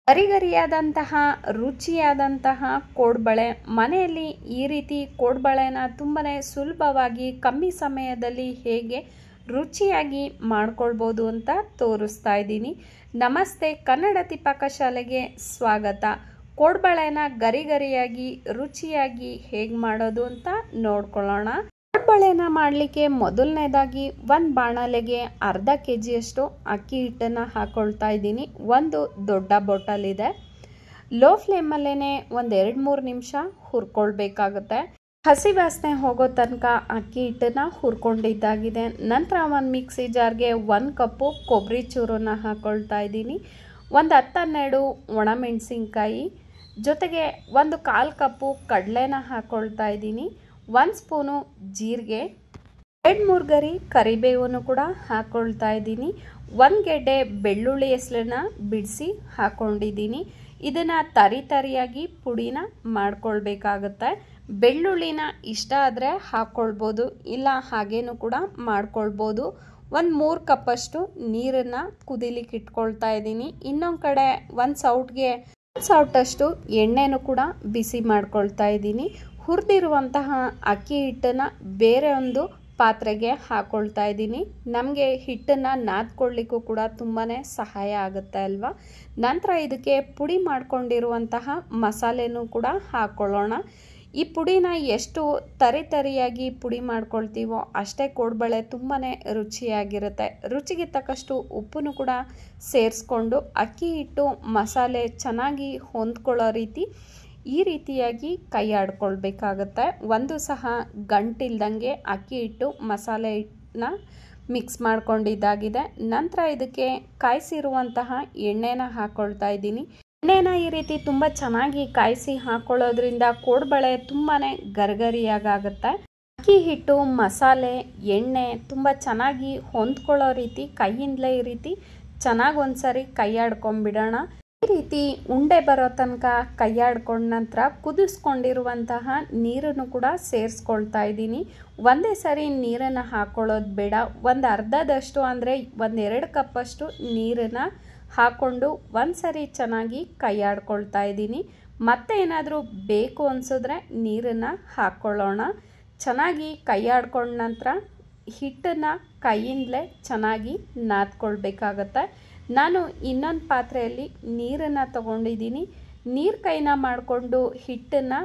ಗರಿಗರಿಯಾದಂತಹ ರುಚಿಯಾದಂತಹ ಕೋಡ್ಬಳೆ ಮನೆಯಲ್ಲಿ ಈ ರೀತಿ ಕೋಡ್ಬಳೆನ ತುಂಬಾ ಸುಲಭವಾಗಿ ಕಮ್ಮಿ ಸಮಯದಲ್ಲಿ ಹೇಗೆ ರುಚಿಯಾಗಿ ಮಾಡ್ಕೊಳ್ಬೋದು ಅಂತ ತೋರಿಸ್ತಾ ಇದ್ದೀನಿ. ನಮಸ್ತೆ, ಕನ್ನಡತಿ ಪಾಕಶಾಲೆಗೆ ಸ್ವಾಗತ. ಕೋಡ್ಬಳೆನ ಗರಿಗರಿಯಾಗಿ ರುಚಿಯಾಗಿ ಹೇಗೆ ಮಾಡೋದು ಅಂತ ನೋಡ್ಕೊಳ್ಳೋಣ. ಕೋಡ್ಬಳೆನ ಮಾಡಲಿಕ್ಕೆ ಮೊದಲನೇದಾಗಿ ಒಂದು ಬಾಣಲೆಗೆ ಅರ್ಧ ಕೆಜಿಯಷ್ಟು ಅಕ್ಕಿ ಹಿಟ್ಟನ್ನು ಹಾಕೊಳ್ತಾ ಇದ್ದೀನಿ. ಒಂದು ದೊಡ್ಡ ಬಾಟಲ್ ಇದೆ. ಲೋ ಫ್ಲೇಮಲ್ಲೇ ಒಂದು 2-3 ನಿಮಿಷ ಹುರ್ಕೊಳ್ಬೇಕಾಗುತ್ತೆ. ಹಸಿ ವಾಸನೆ ಹೋಗೋ ತನಕ ಅಕ್ಕಿ ಹಿಟ್ಟನ್ನು ಹುರ್ಕೊಂಡಿದ್ದಾಗಿದೆ. ನಂತರ ಒಂದು ಮಿಕ್ಸಿ ಜಾರ್ಗೆ 1 ಕಪ್ಪು ಕೊಬ್ಬರಿ ಚೂರನ್ನ ಹಾಕೊಳ್ತಾ ಇದ್ದೀನಿ. ಒಂದು 10-12 ಒಣಮೆಣಸಿನ್ಕಾಯಿ, ಜೊತೆಗೆ ಒಂದು 1/4 ಕಪ್ಪು ಕಡಲೆನ ಹಾಕೊಳ್ತಾ ಇದ್ದೀನಿ. 1 ಸ್ಪೂನು ಜೀರಿಗೆ, 2-3 ಗರಿ ಕರಿಬೇವನ್ನು ಕೂಡ ಹಾಕೊಳ್ತಾ ಇದ್ದೀನಿ. 1 ಗೆಡ್ಡೆ ಬೆಳ್ಳುಳ್ಳಿ ಹೆಸರನ್ನ ಬಿಡಿಸಿ ಹಾಕೊಂಡಿದ್ದೀನಿ. ಇದನ್ನು ತರಿಯಾಗಿ ಪುಡಿನ ಮಾಡ್ಕೊಳ್ಬೇಕಾಗುತ್ತೆ. ಬೆಳ್ಳುಳ್ಳಿನ ಇಷ್ಟ ಆದರೆ ಹಾಕ್ಕೊಳ್ಬೋದು, ಇಲ್ಲ ಹಾಗೇನೂ ಕೂಡ ಮಾಡ್ಕೊಳ್ಬೋದು. ಒಂದು 3 ಕಪ್ಪಷ್ಟು ನೀರನ್ನು ಕುದಿಲಿಕ್ಕೆ ಇಟ್ಕೊಳ್ತಾ ಇದ್ದೀನಿ. ಇನ್ನೊಂದು ಕಡೆ ಒಂದು ಸೌಟಷ್ಟು ಎಣ್ಣೆನೂ ಕೂಡ ಬಿಸಿ ಮಾಡ್ಕೊಳ್ತಾ ಇದ್ದೀನಿ. ಹುರಿದಿರುವಂತಹ ಅಕ್ಕಿ ಹಿಟ್ಟನ್ನು ಬೇರೆ ಒಂದು ಪಾತ್ರೆಗೆ ಹಾಕೊಳ್ತಾ ಇದ್ದೀನಿ. ನಮಗೆ ಹಿಟ್ಟನ್ನು ನಾದ್ಕೊಳ್ಳಿಕ್ಕೂ ಕೂಡ ತುಂಬಾ ಸಹಾಯ ಆಗುತ್ತೆ ಅಲ್ವಾ. ನಂತರ ಇದಕ್ಕೆ ಪುಡಿ ಮಾಡ್ಕೊಂಡಿರುವಂತಹ ಮಸಾಲೆನೂ ಕೂಡ ಹಾಕ್ಕೊಳ್ಳೋಣ. ಈ ಪುಡಿನ ಎಷ್ಟು ತರಿಯಾಗಿ ಪುಡಿ ಮಾಡ್ಕೊಳ್ತೀವೋ ಅಷ್ಟೇ ಕೋಡ್ಬಳೆ ತುಂಬಾ ರುಚಿಯಾಗಿರುತ್ತೆ. ರುಚಿಗೆ ತಕ್ಕಷ್ಟು ಉಪ್ಪನ್ನು ಕೂಡ ಸೇರಿಸ್ಕೊಂಡು ಅಕ್ಕಿ ಹಿಟ್ಟು ಮಸಾಲೆ ಚೆನ್ನಾಗಿ ಹೊಂದ್ಕೊಳ್ಳೋ ರೀತಿ ಈ ರೀತಿಯಾಗಿ ಕೈ ಆಡ್ಕೊಳ್ಬೇಕಾಗತ್ತೆ. ಒಂದು ಸಹ ಗಂಟಿಲ್ದಂಗೆ ಅಕ್ಕಿ ಹಿಟ್ಟು ಮಸಾಲೆನ ಮಿಕ್ಸ್ ಮಾಡ್ಕೊಂಡಿದ್ದಾಗಿದೆ. ನಂತರ ಇದಕ್ಕೆ ಕಾಯಿಸಿರುವಂತಹ ಎಣ್ಣೆನ ಹಾಕ್ಕೊಳ್ತಾ ಇದ್ದೀನಿ. ಎಣ್ಣೆನ ಈ ರೀತಿ ತುಂಬ ಚೆನ್ನಾಗಿ ಕಾಯಿಸಿ ಹಾಕೊಳ್ಳೋದ್ರಿಂದ ಕೋಡ್ಬಳೆ ತುಂಬಾ ಗರಿಗರಿಯಾಗುತ್ತೆ. ಅಕ್ಕಿ ಹಿಟ್ಟು ಮಸಾಲೆ ಎಣ್ಣೆ ತುಂಬ ಚೆನ್ನಾಗಿ ಹೊಂದ್ಕೊಳ್ಳೋ ರೀತಿ ಕೈಯಿಂದಲೇ ಈ ರೀತಿ ಚೆನ್ನಾಗಿ ಒಂದ್ಸರಿ ಕೈ ಆಡ್ಕೊಂಡ್ಬಿಡೋಣ. ಈ ರೀತಿ ಉಂಡೆ ಬರೋ ತನಕ ಕೈ ಆಡ್ಕೊಂಡ ನಂತರ ಕುದಿಸ್ಕೊಂಡಿರುವಂತಹ ನೀರನ್ನು ಕೂಡ ಸೇರಿಸ್ಕೊಳ್ತಾ ಇದ್ದೀನಿ. ಒಂದೇ ಸರಿ ನೀರನ್ನು ಹಾಕೊಳ್ಳೋದು ಬೇಡ. ಒಂದು ಅರ್ಧದಷ್ಟು ಅಂದರೆ 1-2 ಕಪ್ಪಷ್ಟು ನೀರನ್ನು ಹಾಕ್ಕೊಂಡು ಒಂದು ಸರಿ ಚೆನ್ನಾಗಿ ಕೈ ಆಡ್ಕೊಳ್ತಾ ಇದ್ದೀನಿ. ಮತ್ತೆ ಏನಾದರೂ ಬೇಕು ಅನಿಸಿದ್ರೆ ನೀರನ್ನು ಹಾಕ್ಕೊಳ್ಳೋಣ. ಚೆನ್ನಾಗಿ ಕೈ ಆಡ್ಕೊಂಡ ನಂತರ ಹಿಟ್ಟನ್ನು ಕೈಯಿಂದಲೇ ಚೆನ್ನಾಗಿ ನಾದ್ಕೊಳ್ಬೇಕಾಗತ್ತೆ. ನಾನು ಇನ್ನೊಂದು ಪಾತ್ರೆಯಲ್ಲಿ ನೀರನ್ನು ತಗೊಂಡಿದ್ದೀನಿ. ನೀರು ಕೈನ ಮಾಡಿಕೊಂಡು ಹಿಟ್ಟನ್ನು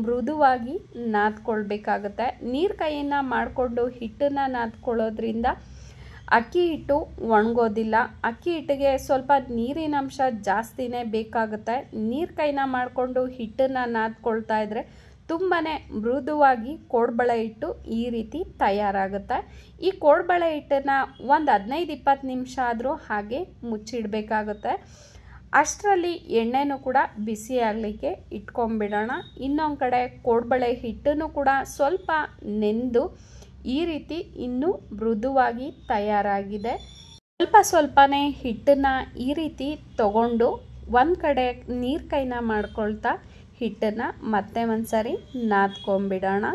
ಮೃದುವಾಗಿ ನಾದ್ಕೊಳ್ಬೇಕಾಗತ್ತೆ. ನೀರು ಕೈಯನ್ನು ಮಾಡಿಕೊಂಡು ಹಿಟ್ಟನ್ನು ನಾದ್ಕೊಳ್ಳೋದ್ರಿಂದ ಅಕ್ಕಿ ಹಿಟ್ಟು ಒಣಗೋದಿಲ್ಲ. ಅಕ್ಕಿ ಹಿಟ್ಟಿಗೆ ಸ್ವಲ್ಪ ನೀರಿನ ಅಂಶ ಜಾಸ್ತಿನೇ ಬೇಕಾಗುತ್ತೆ. ನೀರು ಕೈನ ಮಾಡಿಕೊಂಡು ಹಿಟ್ಟನ್ನು ನಾದ್ಕೊಳ್ತಾ ಇದ್ದರೆ ತುಂಬಾ ಮೃದುವಾಗಿ ಕೋಡ್ಬಳೆ ಹಿಟ್ಟು ಈ ರೀತಿ ತಯಾರಾಗುತ್ತೆ. ಈ ಕೋಡ್ಬಳೆ ಹಿಟ್ಟನ್ನು ಒಂದು 15-20 ನಿಮಿಷ ಆದರೂ ಹಾಗೆ ಮುಚ್ಚಿಡಬೇಕಾಗುತ್ತೆ. ಅಷ್ಟರಲ್ಲಿ ಎಣ್ಣೆನೂ ಕೂಡ ಬಿಸಿ ಆಗಲಿಕ್ಕೆ ಇಟ್ಕೊಂಡ್ಬಿಡೋಣ. ಇನ್ನೊಂದು ಕಡೆ ಕೋಡ್ಬಳೆ ಹಿಟ್ಟನ್ನು ಕೂಡ ಸ್ವಲ್ಪ ನೆಂದು ಈ ರೀತಿ ಇನ್ನೂ ಮೃದುವಾಗಿ ತಯಾರಾಗಿದೆ. ಸ್ವಲ್ಪನೇ ಹಿಟ್ಟನ್ನು ಈ ರೀತಿ ತಗೊಂಡು ಒಂದು ಕಡೆ ನೀರು ಕೈನ ಮಾಡ್ಕೊಳ್ತಾ ಹಿಟ್ಟನ್ನು ಮತ್ತೆ ಒಂದ್ಸರಿ ನಾದ್ಕೊಂಡ್ಬಿಡೋಣ.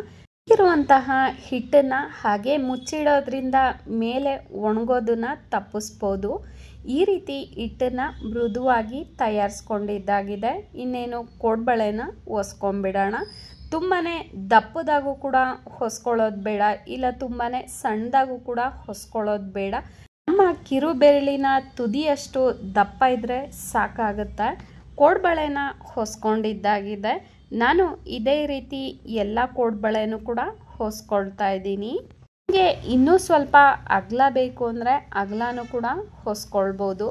ಇರುವಂತಹ ಹಿಟ್ಟನ್ನು ಹಾಗೆ ಮುಚ್ಚಿಡೋದ್ರಿಂದ ಮೇಲೆ ಒಣಗೋದನ್ನು ತಪ್ಪಿಸ್ಬೋದು. ಈ ರೀತಿ ಹಿಟ್ಟನ್ನು ಮೃದುವಾಗಿ ತಯಾರಿಸ್ಕೊಂಡಿದ್ದಾಗಿದೆ. ಇನ್ನೇನು ಕೋಡ್ಬಳೆನ ಹೊಸ್ಕೊಂಡ್ಬಿಡೋಣ. ತುಂಬಾ ದಪ್ಪದಾಗೂ ಕೂಡ ಹೊಸ್ಕೊಳ್ಳೋದು ಬೇಡ, ಇಲ್ಲ ತುಂಬಾ ಸಣ್ಣದಾಗೂ ಕೂಡ ಹೊಸ್ಕೊಳ್ಳೋದು ಬೇಡ. ನಮ್ಮ ಕಿರುಬೆರಳಿನ ತುದಿಯಷ್ಟು ದಪ್ಪ ಇದ್ದರೆ ಸಾಕಾಗುತ್ತೆ. ಕೋಡ್ಬಳೆನ ಹೊಸ್ಕೊಂಡಿದ್ದಾಗಿದೆ. ನಾನು ಇದೇ ರೀತಿ ಎಲ್ಲ ಕೋಡ್ಬಳೆನೂ ಕೂಡ ಹೊಸ್ಕೊಳ್ತಾ ಇದ್ದೀನಿ. ನಿಮಗೆ ಇನ್ನೂ ಸ್ವಲ್ಪ ಅಗಲ ಬೇಕು ಅಂದರೆ ಅಗಲನೂ ಕೂಡ ಹೊಸ್ಕೊಳ್ಬೋದು.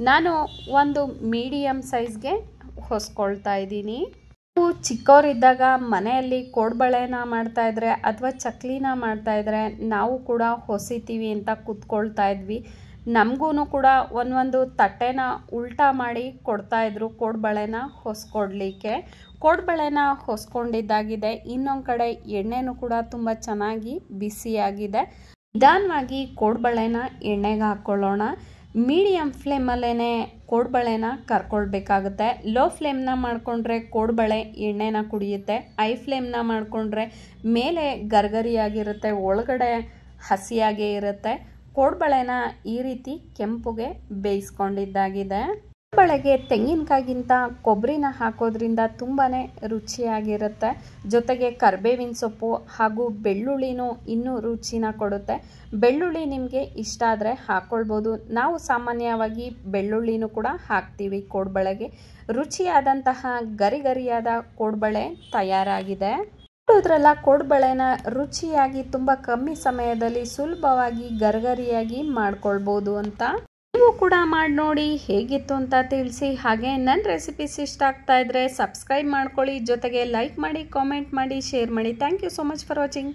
ನಾನು ಒಂದು ಮೀಡಿಯಮ್ ಸೈಜ್ಗೆ ಹೊಸ್ಕೊಳ್ತಾ ಇದ್ದೀನಿ. ನಾವು ಚಿಕ್ಕವರಿದ್ದಾಗ ಮನೆಯಲ್ಲಿ ಕೋಡ್ಬಳೆನ ಮಾಡ್ತಾಯಿದ್ರೆ ಅಥವಾ ಚಕ್ಲಿನ ಮಾಡ್ತಾಯಿದ್ರೆ ನಾವು ಕೂಡ ಹೊಸಿತೀವಿ ಅಂತ ಕೂತ್ಕೊಳ್ತಾ ಇದ್ವಿ. ನಮಗೂ ಕೂಡ ಒಂದೊಂದು ತಟ್ಟೆನ ಉಲ್ಟಾ ಮಾಡಿ ಕೊಡ್ತಾಯಿದ್ರು ಕೋಡ್ಬಳೆನ ಹೊಸ್ಕೊಡ್ಲಿಕ್ಕೆ. ಕೋಡ್ಬಳೆನ ಹೊಸ್ಕೊಂಡಿದ್ದಾಗಿದೆ. ಇನ್ನೊಂದು ಕಡೆ ಎಣ್ಣೆನೂ ಕೂಡ ತುಂಬ ಚೆನ್ನಾಗಿ ಬಿಸಿಯಾಗಿದೆ. ನಿಧಾನವಾಗಿ ಕೋಡ್ಬಳೆನ ಎಣ್ಣೆಗೆ ಹಾಕ್ಕೊಳ್ಳೋಣ. ಮೀಡಿಯಮ್ ಫ್ಲೇಮಲ್ಲೇ ಕೋಡ್ಬಳೆನ ಕರ್ಕೊಳ್ಬೇಕಾಗುತ್ತೆ. ಲೋ ಫ್ಲೇಮ್ನ ಮಾಡಿಕೊಂಡ್ರೆ ಕೋಡ್ಬಳೆ ಎಣ್ಣೆನ ಕುಡಿಯುತ್ತೆ. ಹೈ ಫ್ಲೇಮ್ನ ಮಾಡಿಕೊಂಡ್ರೆ ಮೇಲೆ ಗರ್ಗರಿಯಾಗಿರುತ್ತೆ, ಒಳಗಡೆ ಹಸಿಯಾಗೇ ಇರುತ್ತೆ. ಕೋಡ್ಬಳೆನ ಈ ರೀತಿ ಕೆಂಪುಗೆ ಬೇಯಿಸ್ಕೊಂಡಿದ್ದಾಗಿದೆ. ಕೋಡ್ಬಳೆಗೆ ತೆಂಗಿನಕಾಯಿಗಿಂತ ಕೊಬ್ಬರಿನ ಹಾಕೋದ್ರಿಂದ ತುಂಬಾ ರುಚಿಯಾಗಿರುತ್ತೆ. ಜೊತೆಗೆ ಕರಿಬೇವಿನ ಸೊಪ್ಪು ಹಾಗೂ ಬೆಳ್ಳುಳ್ಳಿನೂ ಇನ್ನೂ ರುಚಿನ ಕೊಡುತ್ತೆ. ಬೆಳ್ಳುಳ್ಳಿ ನಿಮಗೆ ಇಷ್ಟ ಆದರೆ ಹಾಕ್ಕೊಳ್ಬೋದು. ನಾವು ಸಾಮಾನ್ಯವಾಗಿ ಬೆಳ್ಳುಳ್ಳಿನೂ ಕೂಡ ಹಾಕ್ತೀವಿ ಕೋಡ್ಬಳೆಗೆ. ರುಚಿಯಾದಂತಹ ಗರಿಗರಿಯಾದ ಕೋಡ್ಬಳೆ ತಯಾರಾಗಿದೆ. ನೋಡೋದ್ರಲ್ಲ, ಕೋಡ್ಬಳೆನ ರುಚಿಯಾಗಿ ತುಂಬ ಕಮ್ಮಿ ಸಮಯದಲ್ಲಿ ಸುಲಭವಾಗಿ ಗರಿಗರಿಯಾಗಿ ಮಾಡ್ಕೊಳ್ಬೋದು ಅಂತ. ನೀವು ಕೂಡ ಮಾಡಿ ನೋಡಿ ಹೇಗಿತ್ತು ಅಂತ ತಿಳಿಸಿ. ಹಾಗೆ ನನ್ನ ರೆಸಿಪೀಸ್ ಇಷ್ಟ ಆಗ್ತಾ ಇದ್ರೆ ಸಬ್ಸ್ಕ್ರೈಬ್ ಮಾಡ್ಕೊಳ್ಳಿ. ಜೊತೆಗೆ ಲೈಕ್ ಮಾಡಿ, ಕಾಮೆಂಟ್ ಮಾಡಿ, ಶೇರ್ ಮಾಡಿ. Thank you so much for watching.